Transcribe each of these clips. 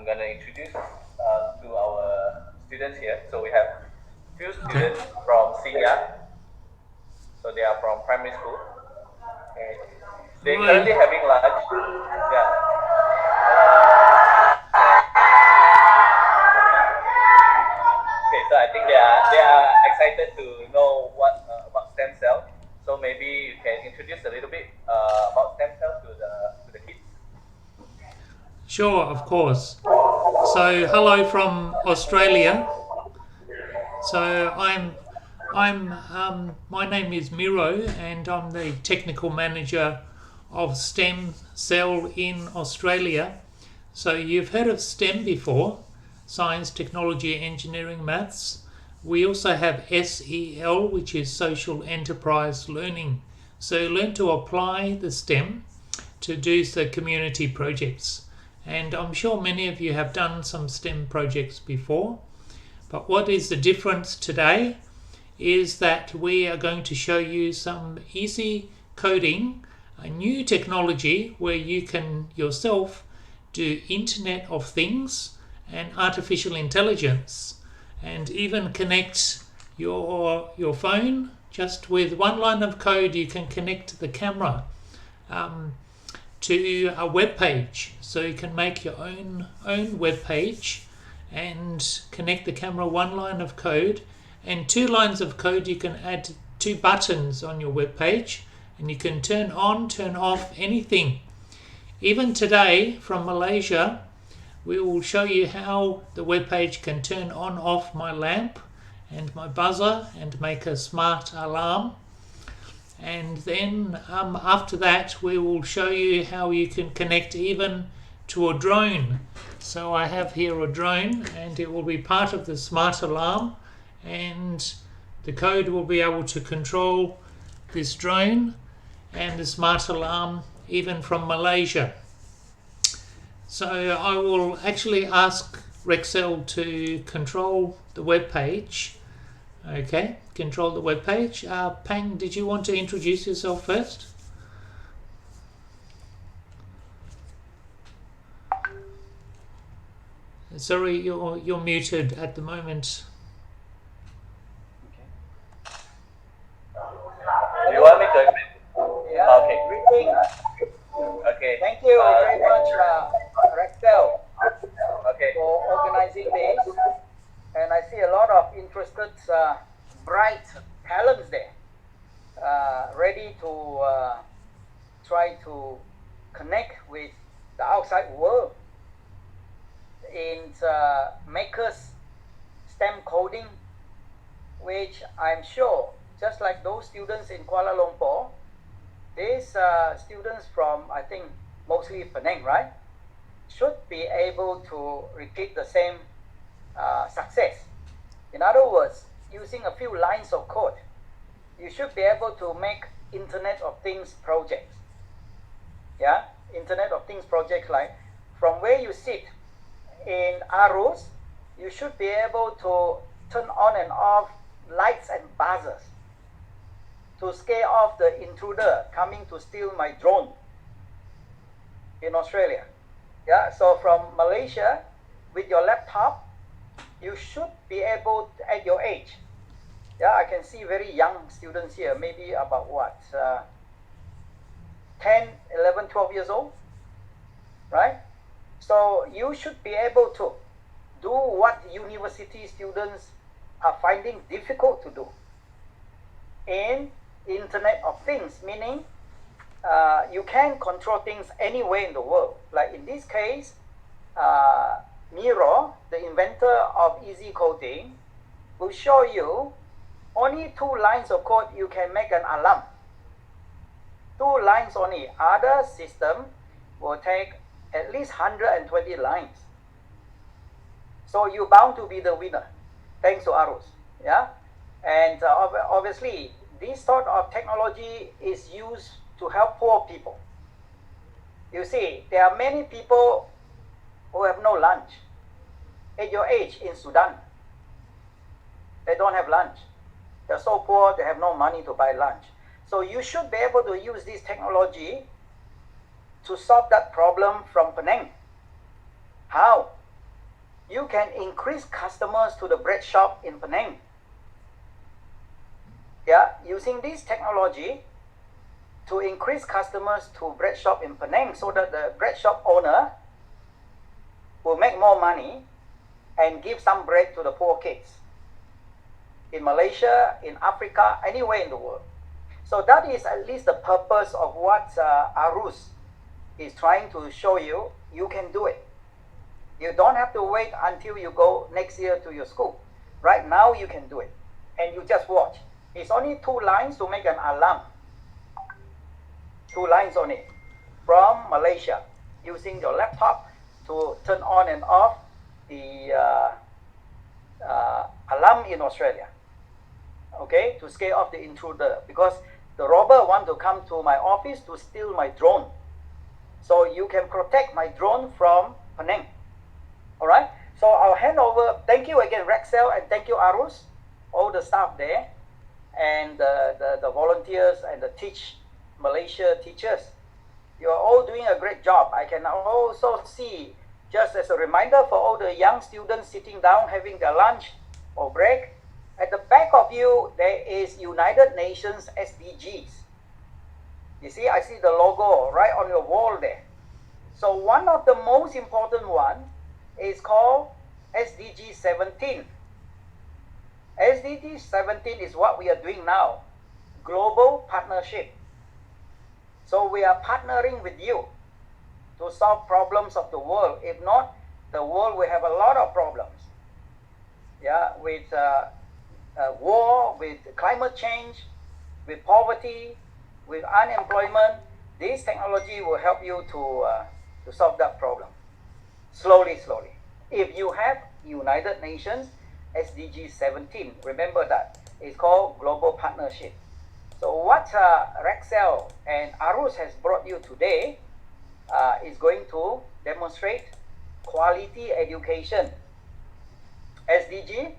I'm going to introduce to our students here. So we have few students from Singapore. So they are from primary school. Okay. They're currently having lunch. Yeah. Okay, so I think they are excited to know what about stem cell. So maybe you can introduce a little bit about stem cell to the kids. Sure, of course. So, hello from Australia. So, my name is Miro, and I'm the technical manager of Stem Cell in Australia. So, you've heard of STEM before: science, technology, engineering, maths. We also have SEL, which is social enterprise learning. So, learn to apply the STEM to do the community projects. And I'm sure many of you have done some STEM projects before. But what is the difference today is that we are going to show you some easy coding, a new technology where you can yourself do Internet of Things and artificial intelligence, and even connect your phone. Just with one line of code you can connect the camera to a web page. So you can make your own web page and connect the camera, one line of code, and 2 lines of code. You can add 2 buttons on your web page, and you can turn on, turn off anything. Even today from Malaysia, we will show you how the web page can turn on off my lamp and my buzzer and make a smart alarm. And then after that, we will show you how you can connect even to a drone. So I have here a drone, and it will be part of the smart alarm, and the code will be able to control this drone and the smart alarm even from Malaysia. So I will actually ask Rexel to control the web page. Okay, control the web page. Pang, did you want to introduce yourself first? Sorry, you're muted at the moment. Do you want me to explain? Yeah. Okay. Greetings. Okay. Thank you very much, Rexel, Okay. for organizing this. And I see a lot of interested, bright talents there, ready to try to connect with the outside world in makers STEM coding, which I'm sure, just like those students in Kuala Lumpur, these students from, I think, mostly Penang, right, should be able to repeat the same success. In other words, using a few lines of code, you should be able to make Internet of Things projects. Yeah, Internet of Things projects, like from where you sit in ARUS, you should be able to turn on and off lights and buzzers to scare off the intruder coming to steal my drone in Australia. Yeah, so from Malaysia, with your laptop, you should be able to, at your age. Yeah, I can see very young students here, maybe about what, 10, 11, 12 years old, right? So you should be able to do what university students are finding difficult to do in Internet of Things, meaning you can control things anywhere in the world. Like in this case, Miro, the inventor of easy coding, will show you only 2 lines of code you can make an alarm. 2 lines only. Other system will take at least 120 lines. So you're bound to be the winner, thanks to ARUS. Yeah, and obviously this sort of technology is used to help poor people. You see, there are many people who have no lunch. At your age in Sudan, they don't have lunch. They're so poor, they have no money to buy lunch. So you should be able to use this technology to solve that problem from Penang. How? you can increase customers to the bread shop in Penang. Yeah, using this technology to increase customers to bread shop in Penang, so that the bread shop owner will make more money and give some bread to the poor kids in Malaysia, in Africa, anywhere in the world. So that is at least the purpose of what ARUS is trying to show you. You can do it. You don't have to wait until you go next year to your school. Right now you can do it. And you just watch. It's only 2 lines to make an alarm. 2 lines on it. From Malaysia. Using your laptop to turn on and off the alarm in Australia. Okay? To scare off the intruder. Because the robber want to come to my office to steal my drone. So you can protect my drone from Penang. Alright? So I'll hand over. Thank you again, Rexel, and thank you, ARUS, all the staff there, and the volunteers and the Malaysia teachers. You're all doing a great job. I can also see, just as a reminder for all the young students sitting down having their lunch or break, at the back of you, there is United Nations SDGs. You see, I see the logo right on your wall there. So one of the most important one is called SDG 17. SDG 17 is what we are doing now, global partnership. So we are partnering with you to solve problems of the world. If not, the world will have a lot of problems. Yeah, with war, with climate change, with poverty, with unemployment. This technology will help you to solve that problem. Slowly. If you have United Nations SDG 17, remember that. It's called Global Partnership. So what Rexel and ARUS has brought you today is going to demonstrate quality education. SDG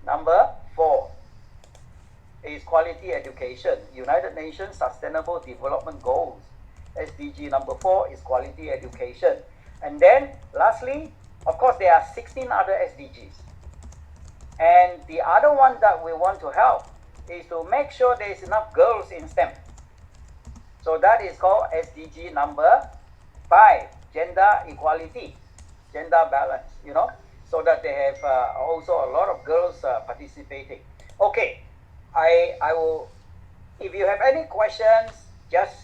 number 4 is quality education. United Nations Sustainable Development Goals. SDG number 4 is quality education. And then lastly, of course, there are 16 other SDGs. And the other one that we want to help is to make sure there is enough girls in STEM. So that is called SDG number 5, gender equality, gender balance, so that they have also a lot of girls participating. Okay, I will, if you have any questions, just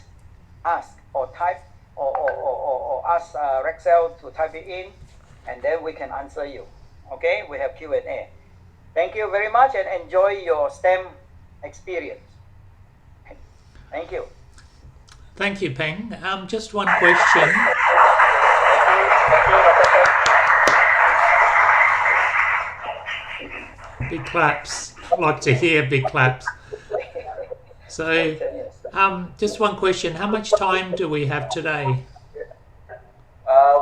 ask or type or ask Rexel to type it in, and then we can answer you. Okay, we have Q&A. Thank you very much and enjoy your STEM experience. Thank you. Thank you, Peng. Just one question. Thank you, Dr. Big claps. I like to hear big claps. So, just one question. How much time do we have today?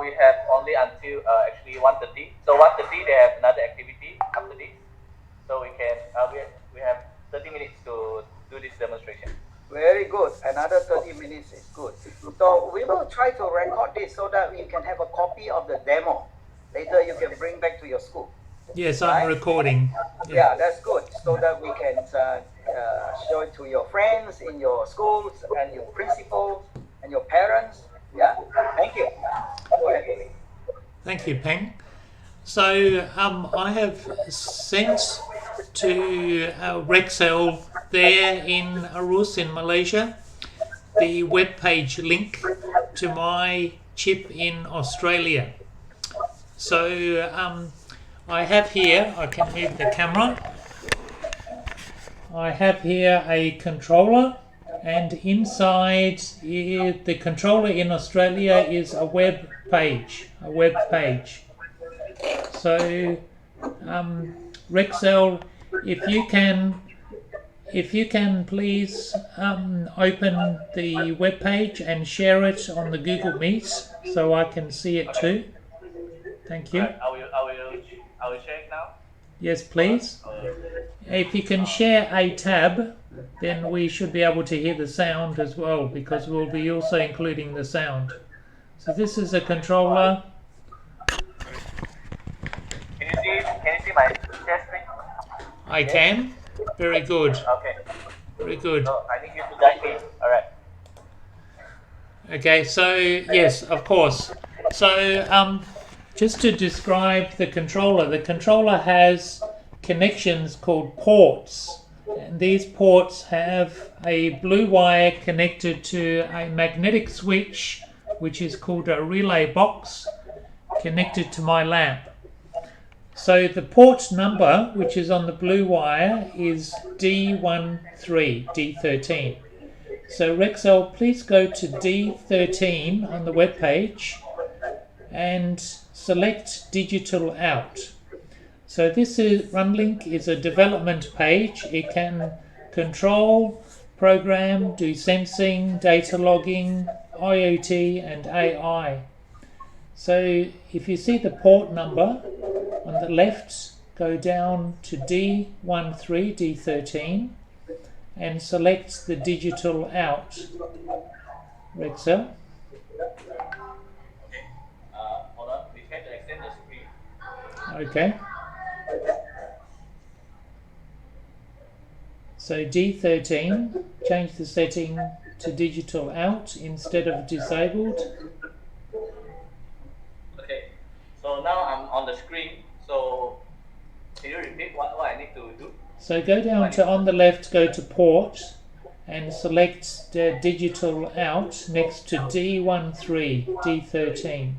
We have only until actually 1:30. So 1:30 they have another activity after this. So we can we have 30 minutes to do this demonstration. Very good. Another 30 minutes is good. So we will try to record this so that you can have a copy of the demo. Later you can bring back to your school. Yes, I'm recording. Yeah, that's good. So that we can show it to your friends in your schools and your principals and your parents. Yeah. Thank you. Go ahead. Thank you, Peng. So I have sent to Rexel there in ARUS in Malaysia the web page link to my chip in Australia. So I have here, I can move the camera. I have here a controller, and inside the controller in Australia is a web page. So Rexel, if you can please open the web page and share it on the Google Meet so I can see it too. Thank you. I will share it now. Yes, please. If you can share a tab, then we should be able to hear the sound as well, because we'll be also including the sound. So this is a controller. see my share screen? I can. Very good. Okay. Very good. So I need you to guide me. All right. Okay, so yes, of course. So just to describe the controller has connections called ports. And these ports have a blue wire connected to a magnetic switch, which is called a relay box, connected to my lamp. So the port number, which is on the blue wire, is D13. So Rexel, please go to D13 on the web page and select digital out. So this is runlinc is a development page. It can control, program, do sensing, data logging, IoT and AI. So if you see the port number on the left, go down to D13 and select the digital out. Rexel. Okay. Hold on. We have to extend the screen. Okay. So D13, change the setting to digital out instead of disabled. Okay. So now I'm on the screen. So can you repeat what I need to do? So go down to on the left, go to port and select the digital out next to D13.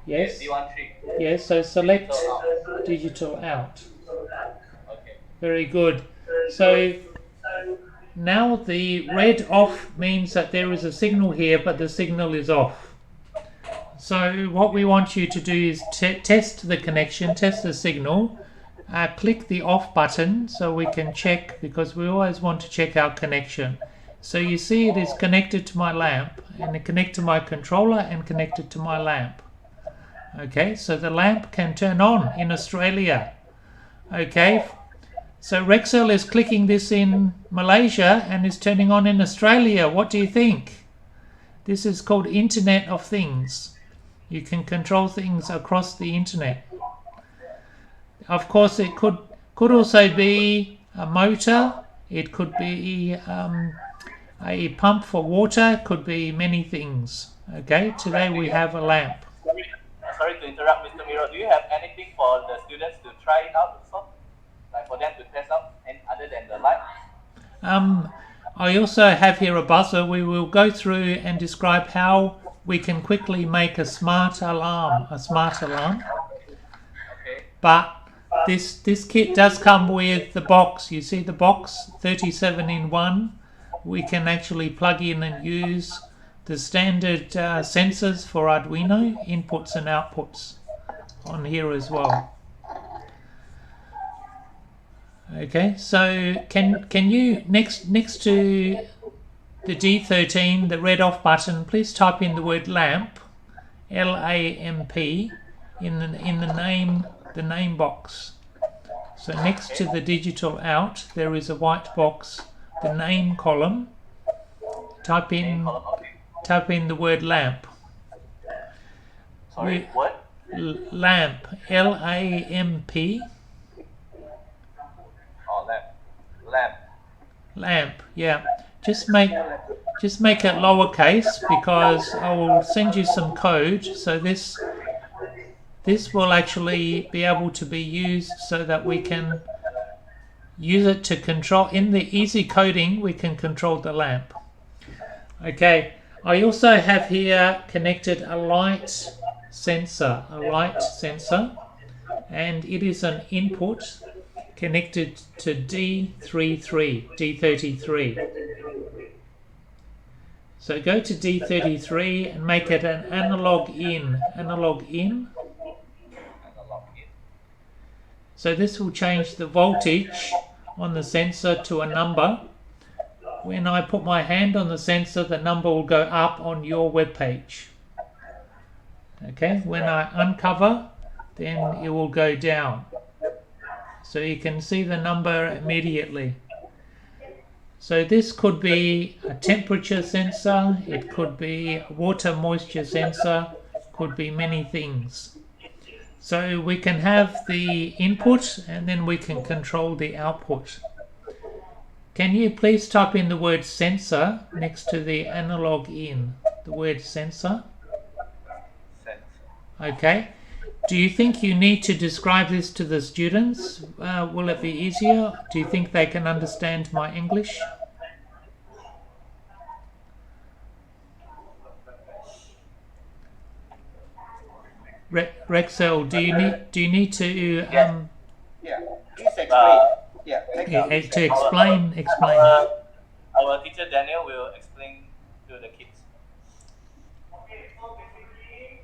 Yes? D13. Yes, so select digital out. Okay. Very good. So now the red off means that there is a signal here, but the signal is off. So what we want you to do is test the connection, test the signal. Click the off button so we can check, because we always want to check our connection. So you see it is connected to my lamp, and it connected to my controller and connected to my lamp. Okay, so the lamp can turn on in Australia. Okay, so Rexel is clicking this in Malaysia and is turning on in Australia. What do you think? This is called Internet of Things. You can control things across the internet. Of course, it could also be a motor. It could be a pump for water. It could be many things. Okay, today we have a lamp. Sorry to interrupt, Mr. Miro. Do you have anything for the students to try it out also? Like for them to test out, and other than the light? I also have here a buzzer. We will go through and describe how we can quickly make a smart alarm. Okay. But this kit does come with the box. You see the box, 37 in 1. We can actually plug in and use the standard sensors for Arduino, inputs and outputs on here as well. Okay, so can you next to the D13, the red off button, please type in the word lamp, L-A-M-P, in the name box. So next to the digital out, there is a white box, the name column. Type in the word lamp. Sorry, what? Lamp, L-A-M-P. Oh, lamp. Lamp, yeah. Just make it lowercase, because I will send you some code. So this will actually be able to be used so that we can use it to control. In the easy coding, we can control the lamp. Okay, I also have here connected a light sensor, and it is an input connected to D33. So go to D33 and make it an analog in. So this will change the voltage on the sensor to a number. When I put my hand on the sensor, the number will go up on your web page. Okay, when I uncover, then it will go down. So you can see the number immediately. So this could be a temperature sensor, it could be a water moisture sensor, could be many things. So we can have the input and then we can control the output. Can you please type in the word sensor next to the analog in? The word sensor. Sense. Okay. Do you think you need to describe this to the students? Will it be easier? Do you think they can understand my English? Rexel, do you need to Yeah, please explain. Yeah, thank you. to explain? Our teacher Daniel will explain to the kids. Okay, so basically,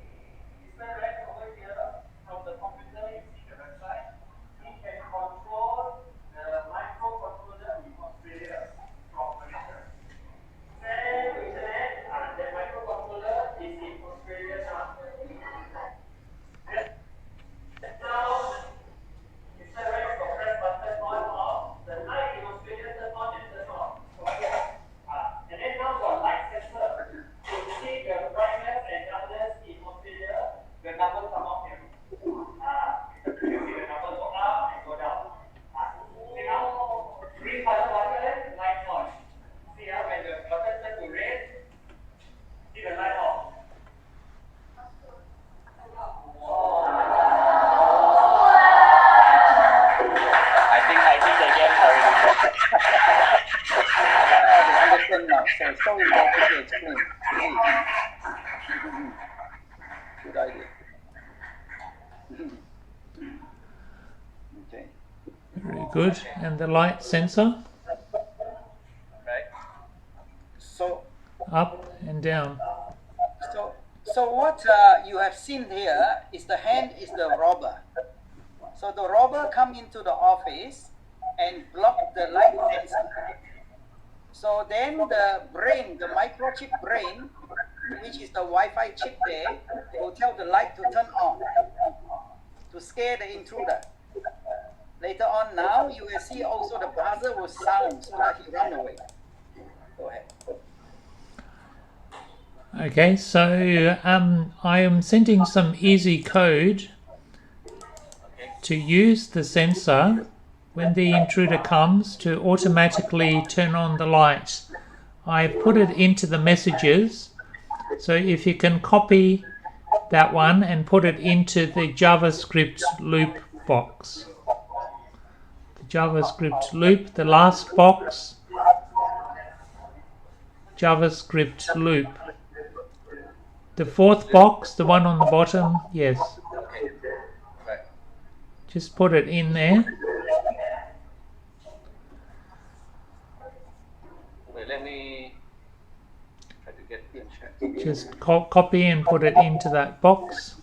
it's right over here from the computer. You see the website. We can control the microcontroller in Australia from Malaysia. Send internet. The microcontroller is in Australia now. Now, it's right to press button on off. The light in Australia turn on and turn off. Okay. And then now for light sensor, so you see the brightness and darkness in Australia, the numbers come out here. You see the numbers go up and go down. See now, green color button, light on. See when the button turn to red, see the light off. I think they get it already. They understand now. So it's so important to explain. Good idea. Okay. Very good. And the light sensor? Right? So Up and down. So what you have seen here is the hand is the robber. So the robber come into the office and block the light sensor. So then the brain, the microchip brain, which is the Wi-Fi chip there, will tell the light to turn on to scare the intruder. Later on now, you will see also the buzzer will sound so that he run away. Go ahead. Okay, so I am sending some easy code to use the sensor when the intruder comes to automatically turn on the light. I put it into the messages, so if you can copy that one and put it into the JavaScript loop box. The JavaScript loop, the last box, JavaScript loop. The fourth box, the one on the bottom, yes. Okay. Right. Just put it in there. Wait, let me try to get the chat. Just copy and put it into that box.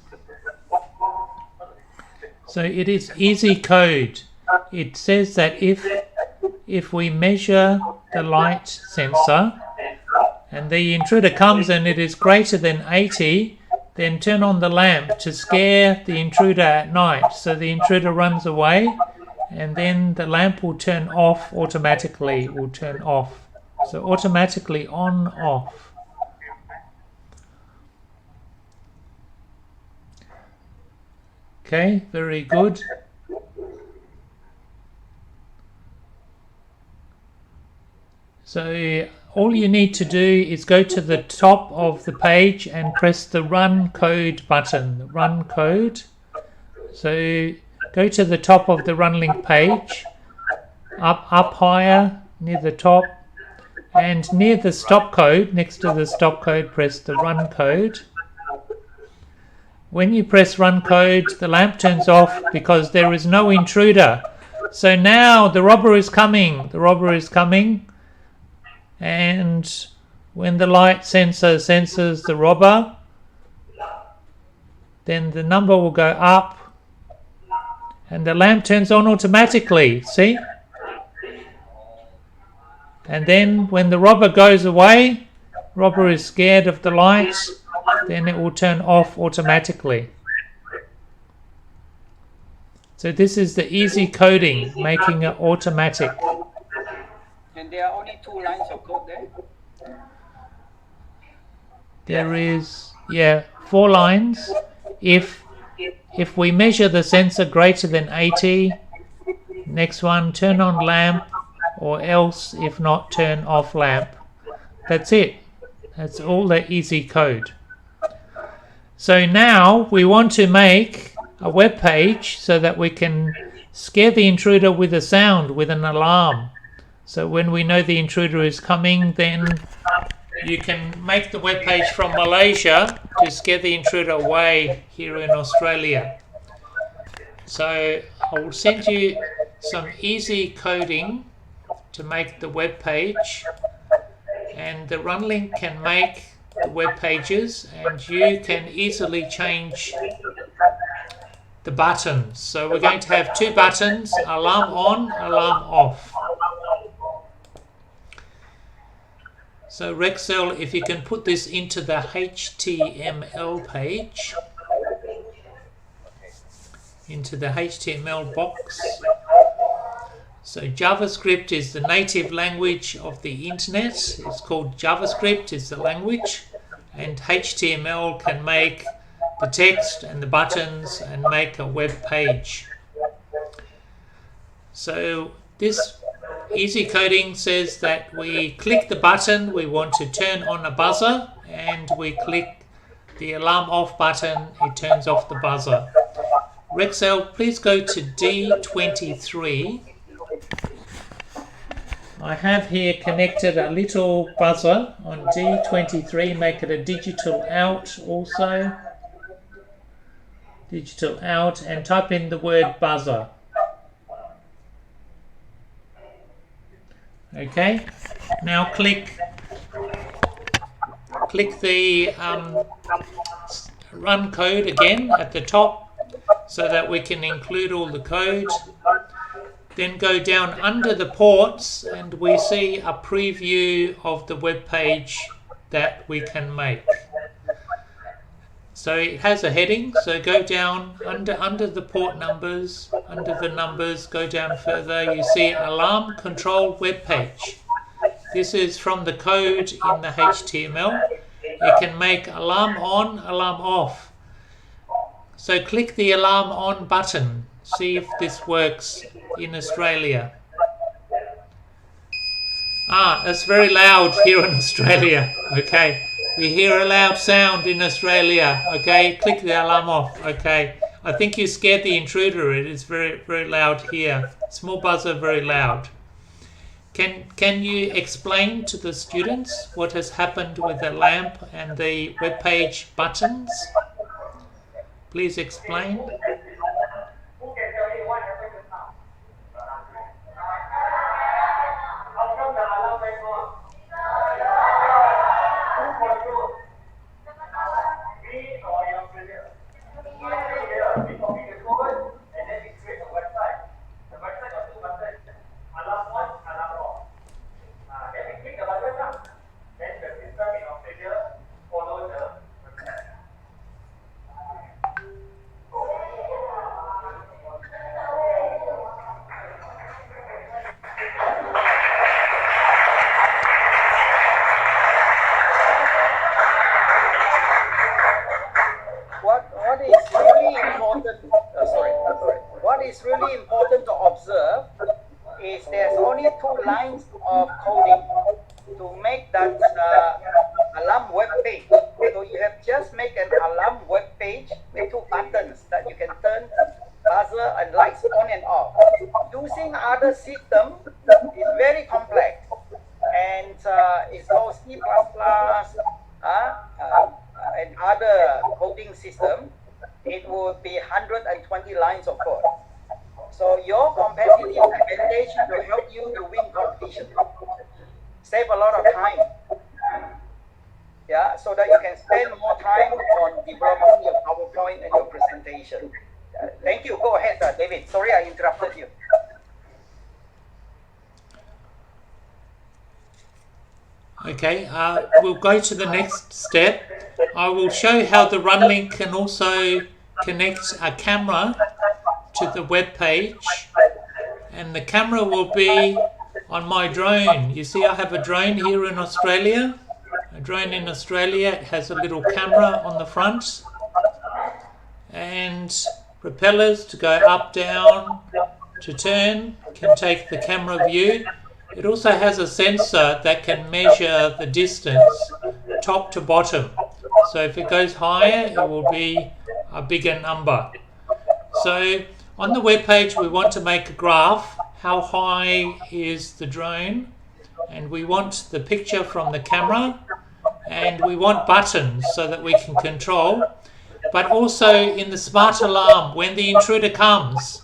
So it is easy code. It says that if we measure the light sensor and the intruder comes and it is greater than 80, then turn on the lamp to scare the intruder at night. So the intruder runs away and then the lamp will turn off automatically, will turn off. So automatically on, off. Okay, very good. So all you need to do is go to the top of the page and press the run code button. Run code. So go to the top of the runlinc page, up higher near the top, and near the stop code, next to the stop code, press the run code. When you press run code, the lamp turns off because there is no intruder. So now the robber is coming. The robber is coming. And when the light sensor senses the robber, then the number will go up and the lamp turns on automatically. See? And then when the robber goes away, robber is scared of the lights, then it will turn off automatically. So this is the easy coding, making it automatic. And there are only 2 lines of code there. There is, 4 lines. If if we measure the sensor greater than 80, next one, turn on lamp, or else if not, turn off lamp. That's it. That's all the easy code. So now we want to make a web page so that we can scare the intruder with a sound, with an alarm. So when we know the intruder is coming, then you can make the web page from Malaysia to scare the intruder away here in Australia. So I will send you some easy coding to make the web page, and the runlinc can make the web pages, and you can easily change the buttons. So we're going to have two buttons, alarm on, alarm off. So Rexel, if you can put this into the HTML page, into the HTML box. So JavaScript is the native language of the internet. It's called JavaScript, is the language, and HTML can make the text and the buttons and make a web page. So this easy coding says that we click the button, we want to turn on a buzzer, and we click the alarm off button, it turns off the buzzer. Rexel, please go to D23. I have here connected a little buzzer on D23, make it a digital out also. Digital out, and type in the word buzzer. Okay, now click the run code again at the top so that we can include all the code. Then go down under the ports and we see a preview of the web page that we can make. So it has a heading, so go down under the port numbers, under the numbers, go down further, you see alarm control web page. This is from the code in the HTML. It can make alarm on, alarm off. So click the alarm on button, see if this works in Australia. That's very loud here in Australia. Okay. We hear a loud sound in Australia. Okay, click the alarm off. Okay, I think you scared the intruder. It is very, very loud here. Small buzzer, very loud. Can you explain to the students what has happened with the lamp and the web page buttons? Please explain. What is really important to observe is there's only 2 lines of coding to make that alarm web page. So you have just make an alarm web page with 2 buttons that you can turn buzzer and lights on and off. Using other system is very complex, and it's called C++ and other coding system. It would be 120 lines of code. So your competitive advantage will help you to win competition. Save a lot of time. Yeah, so that you can spend more time on developing your PowerPoint and your presentation. Thank you. Go ahead, David. Sorry I interrupted you. Okay, we'll go to the next step. I will show how the runlinc can also connect a camera to the web page, and the camera will be on my drone. You see I have a drone here in Australia. A drone in Australia, it has a little camera on the front, and propellers to go up, down, to turn, can take the camera view. It also has a sensor that can measure the distance top to bottom. So if it goes higher, it will be a bigger number. So on the web page, we want to make a graph. How high is the drone? And we want the picture from the camera, and we want buttons so that we can control. But also in the smart alarm, when the intruder comes,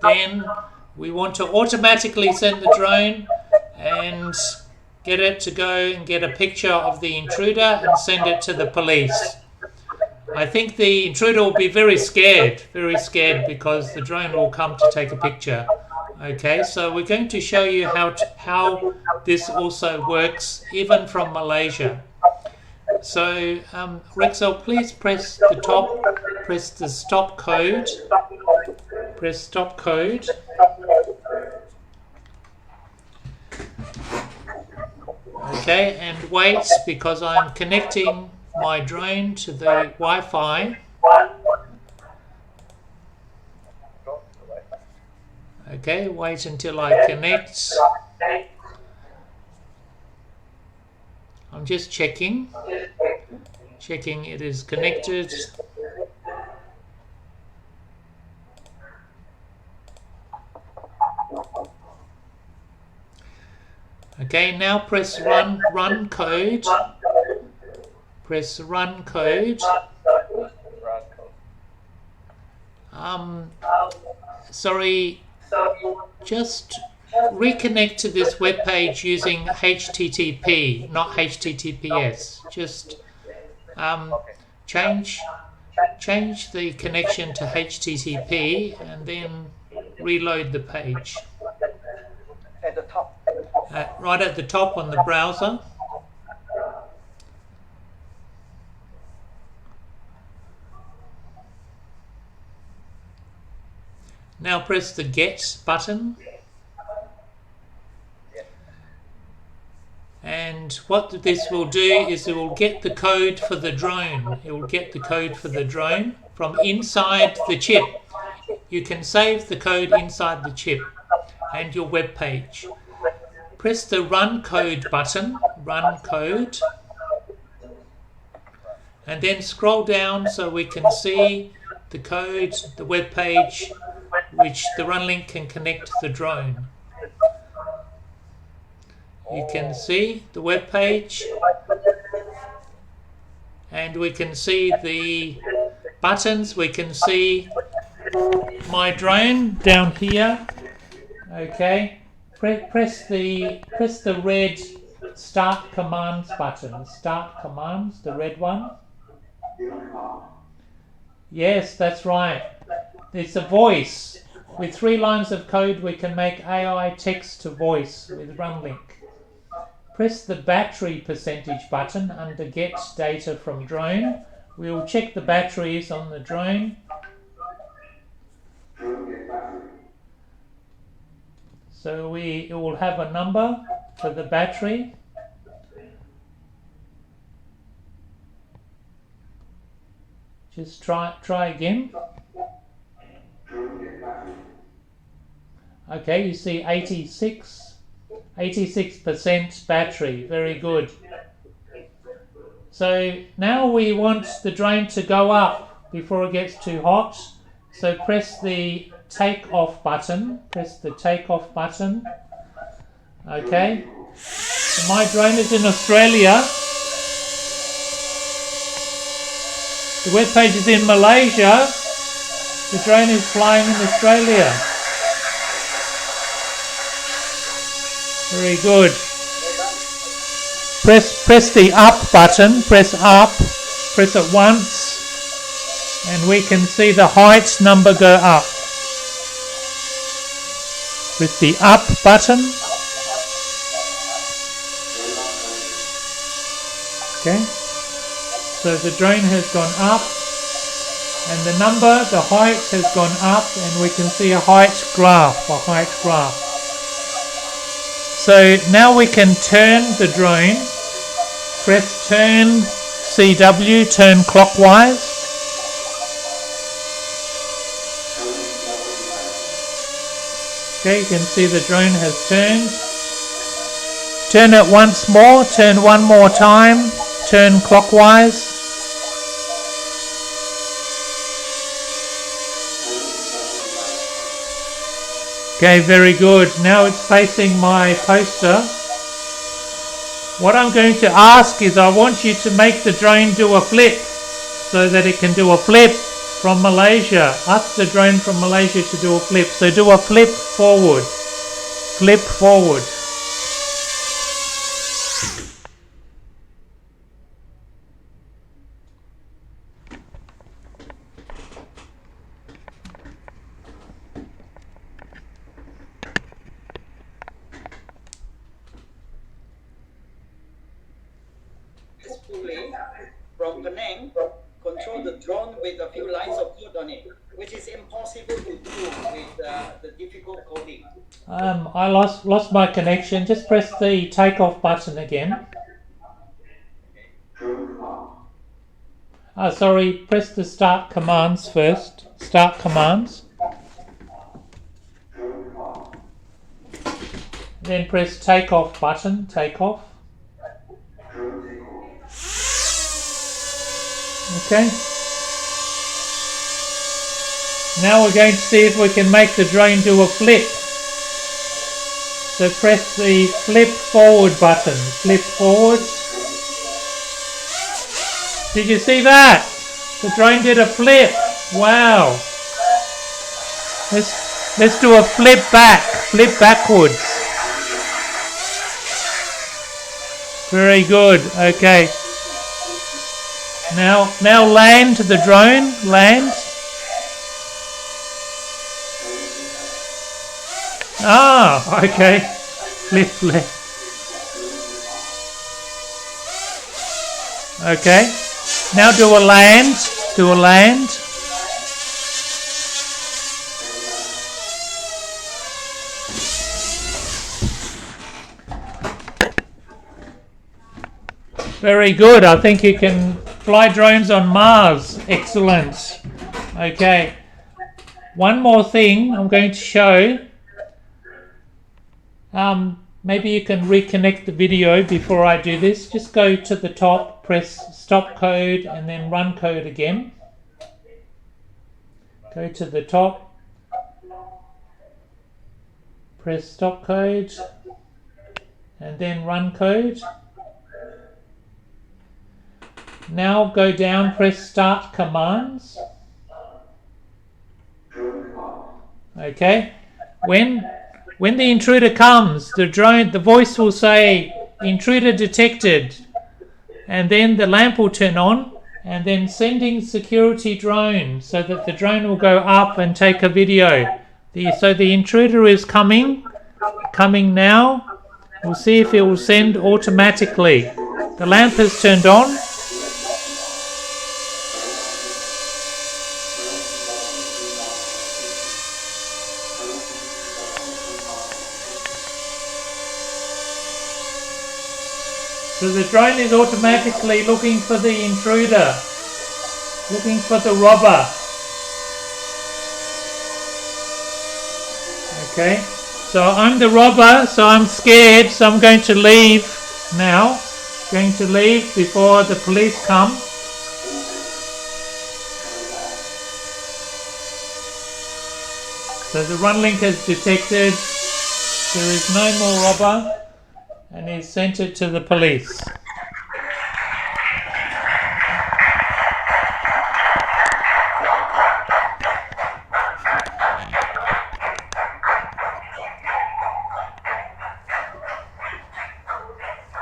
then we want to automatically send the drone and get it to go and get a picture of the intruder and send it to the police. I think the intruder will be very scared because the drone will come to take a picture. Okay, so we're going to show you how this also works even from Malaysia. So Rexel, please press the stop code. Press stop code. Okay, and wait, because I'm connecting my drone to the Wi-Fi. Okay, wait until I connect. I'm just checking it is connected. Okay, now press run code. Press run code. Sorry, just reconnect to this web page using HTTP, not HTTPS. Just change the connection to HTTP and then reload the page. At the top. Right at the top on the browser. Now press the Get button. And what this will do is it will get the code for the drone. It will get the code for the drone from inside the chip. You can save the code inside the chip and your web page. Press the Run Code button, Run Code, and then scroll down so we can see the code, the web page, which the runlinc can connect to the drone. You can see the web page, and we can see the buttons. We can see my drone down here. Okay. Press the red Start Commands button. Start Commands, the red one. Yes, that's right. It's a voice. With 3 lines of code, we can make AI text to voice with runlinc. Press the battery percentage button under Get Data from Drone. We will check the batteries on the drone. So it will have a number for the battery. Just try again. Okay, you see 86% battery. Very good. So now we want the drone to go up before it gets too hot. So press the Take Off button. Press the Take Off button. Okay. So my drone is in Australia. The web page is in Malaysia. The drone is flying in Australia. Very good. Press the Up button. Press Up. Press it once. And we can see the height number go up. Press the Up button. Okay. So the drone has gone up. And the height has gone up. And we can see a height graph. So now we can turn the drone. Press Turn CW, turn clockwise. Okay, you can see the drone has turned. Turn it once more, turn one more time, turn clockwise. Okay, very good. Now it's facing my poster. What I'm going to ask is I want you to make the drone do a flip so that it can do a flip from Malaysia. Ask the drone from Malaysia to do a flip. So do a flip forward. Flip forward. From Penang, control the drone with a few lines of code on it, which is impossible to do with the difficult coding. I lost my connection. Just press the takeoff button again. Sorry, press the start commands first. Start commands. Then press takeoff button. Takeoff. Okay. Now we're going to see if we can make the drone do a flip. So press the flip forward button. Flip forward. Did you see that? The drone did a flip. Wow. Let's do a flip back. Flip backwards. Very good. Okay. Now land the drone. Land. Ah, okay. Flip left. Okay. Now do a land. Do a land. Very good. I think you can fly drones on Mars. Excellent. Okay. One more thing I'm going to show. Maybe you can reconnect the video before I do this. Just go to the top, press stop code and then run code again. Go to the top, press stop code and then run code. Now go down, press start commands. Okay. When the intruder comes, the voice will say intruder detected, and then the lamp will turn on, and then sending security drone, so that the drone will go up and take a video. So the intruder is coming now. We'll see if it will send automatically. The lamp has turned on. So the drone is automatically looking for the intruder, looking for the robber. Okay, so I'm the robber, so I'm scared, so I'm going to leave now. Going to leave before the police come. So the runlinc has detected there is no more robber, and he's sent it to the police.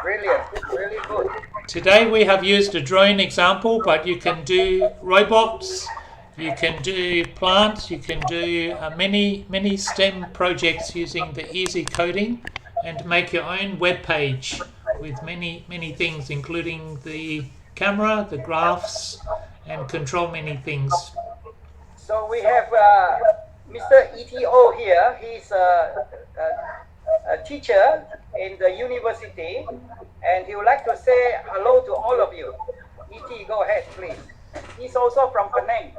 Brilliant, really good. Today we have used a drone example, but you can do robots, you can do plants, you can do many STEM projects using the easy coding, and make your own web page with many things, including the camera, the graphs, and control many things. So we have Mr. ETO here. He's a teacher in the university, and he would like to say hello to all of you. ET, go ahead, please. He's also from Penang.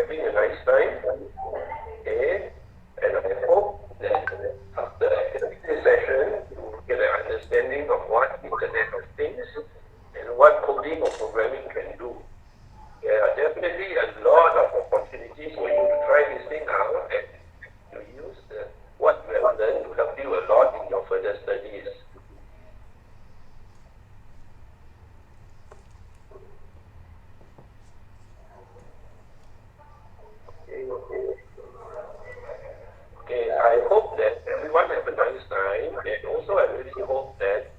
having a nice time. Okay, and I hope that after this session, you will get an understanding of what Internet of Things and what coding or programming can do. There are definitely a lot of opportunities for you to try this thing out and to use what we have learned to help you a lot in your further studies. Okay, I hope that everyone have a nice time, and also I really hope that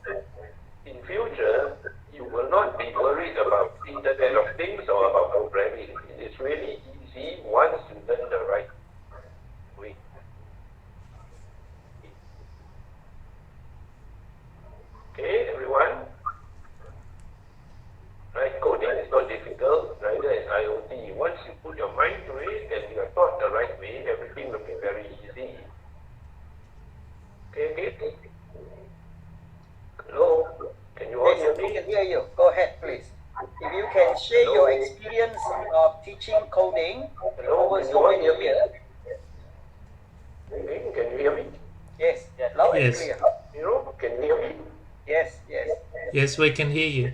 in future you will not be worried about Internet of Things or about programming. It is really easy once you learn the right way. Okay, everyone? Right, coding is not difficult, neither is IoT. Once you put your mind to it and you are taught the right way, everything will be very easy. Okay? Hello? Can you all hear Yes, we me? can hear you. Go ahead, please. If you can share your experience of teaching coding Hello? over Can you so all many hear me? years. Okay, can you hear me? Yes, loud and Yes. clear. Hero, can you hear me? Yes. Yes, we can hear you.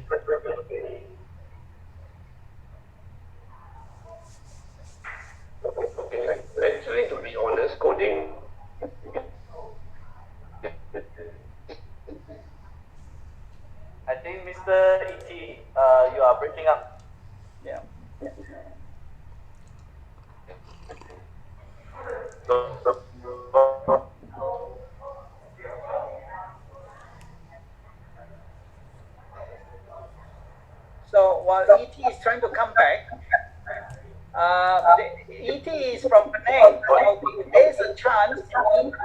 Okay, actually, to be honest, coding. I think Mr. E.T., you are breaking up. Yeah. So while ET is trying to come back, ET is from Penang. So there's a chance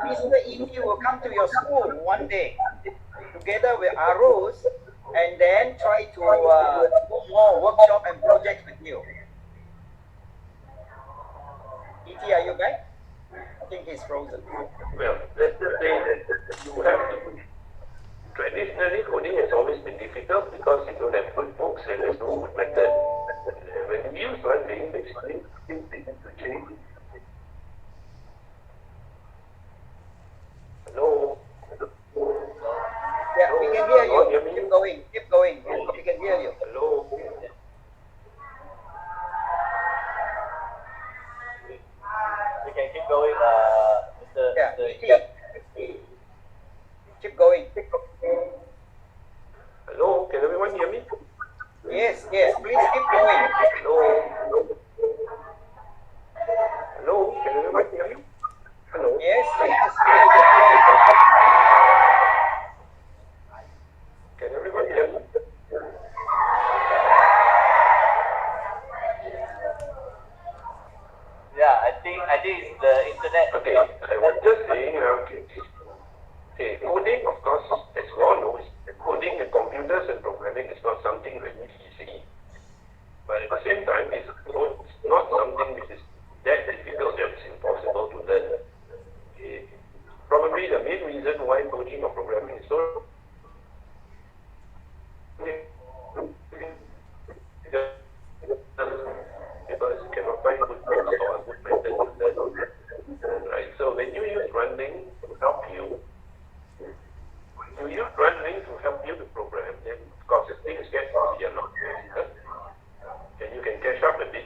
Mr. ET will come to your school one day together with ARUS and then try to do more workshop and projects with you. ET, are you back? I think he's frozen. Well, let's just say that you have to. Traditionally, coding has always been difficult because you don't have good books and there's no good method. When you use runlinc, basically, things begin to change. Hello? Yeah, we can hear Can you all you. hear me? Keep going. We can hear you. Hello? We can keep going, Mr. Yeah, Mr. ET. Keep going. Hello? Can everyone hear me? Yes, please keep going. Hello? Hello? Can everyone hear me? Hello? Yes, keep going. Can everyone hear me? Yeah, I think it's the internet. Okay, I was just saying, coding, of course, as you all know, coding in computers and programming is not something very easy. But at the same time, it's not something which is that difficult that it's impossible to learn. Okay. Probably the main reason why coding or programming is so because you cannot find good books or a good method to learn. Right? So when you use runlinc to help you, when you use runlinc to help you to program, then of course things get easier, not easier. And you can catch up a bit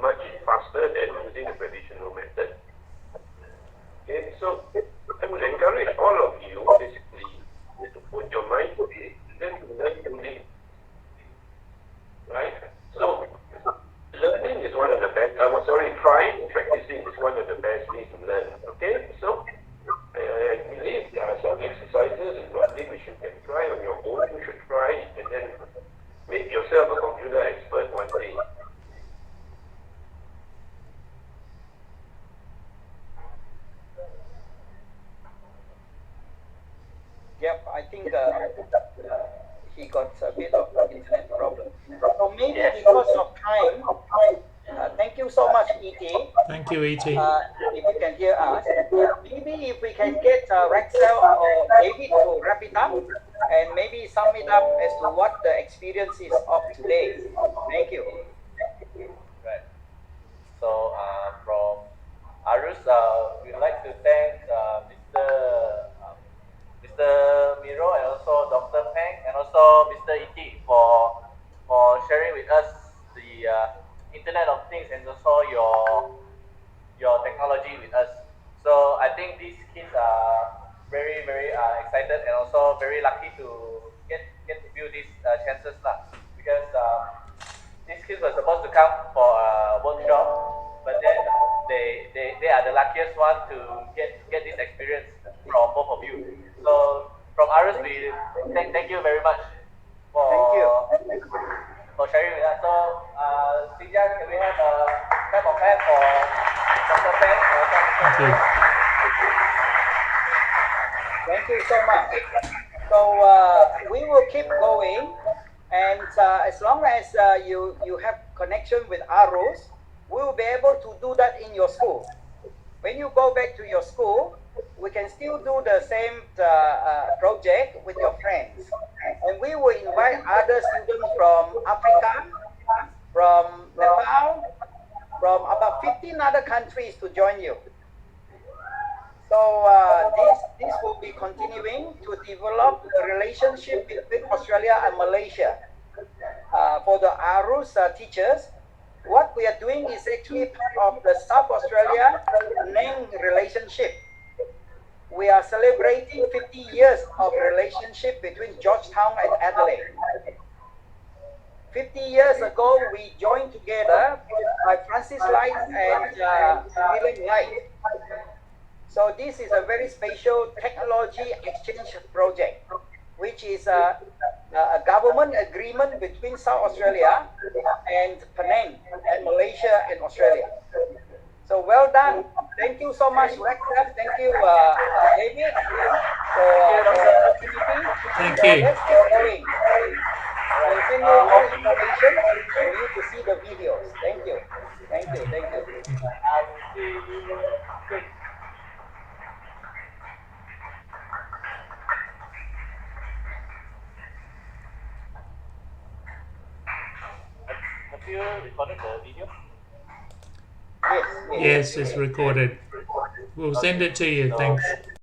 much faster than using the traditional method. Okay, so I would encourage all of you basically to put your mind to it, then to learn coding. Right? So learning is one of the best, trying practicing is one of the best ways to learn. Okay, so I believe there are some exercises in running which you can try on your own. You should try it and then make yourself a computer expert one day. Yep, I think he got a bit of internet problem. So maybe because of time, thank you so much, ET. Thank you, ET. If you can hear us, maybe if we can get Rexel or David to wrap it up and maybe sum it up as to what the experience is of today. Thank you. Right. So they are the luckiest one to get this experience from both of you. So from ARUS, we thank you very much for sharing with us. So Sylvia, can we have a clap of hands for Dr. Pen? Thank you. Thank you so much. So we will keep going, and as long as you have connection with ARUS, we will be able to do that in your school. When you go back to your school, we can still do the same project with your friends, and we will invite other students from Africa, from Nepal, from about 15 other countries to join you. So this will be continuing to develop a relationship between Australia and Malaysia. For the ARUS teachers, what we are doing is actually part of the South Australia Penang relationship. We are celebrating 50 years of relationship between Georgetown and Adelaide. 50 years ago, we joined together by Francis Light and William Light. So this is a very special technology exchange project, which is a government agreement between South Australia and Penang and Malaysia and Australia. So well done. Thank you so much, Rector. Thank you, David, for the opportunity. Thank So you. let's keep going. We'll send you more information for you to see the videos. Thank you. Thank you. Thank you. I will see you soon. Have you recorded the video? Yes. Yes, it's recorded. We'll send it to you. Thanks.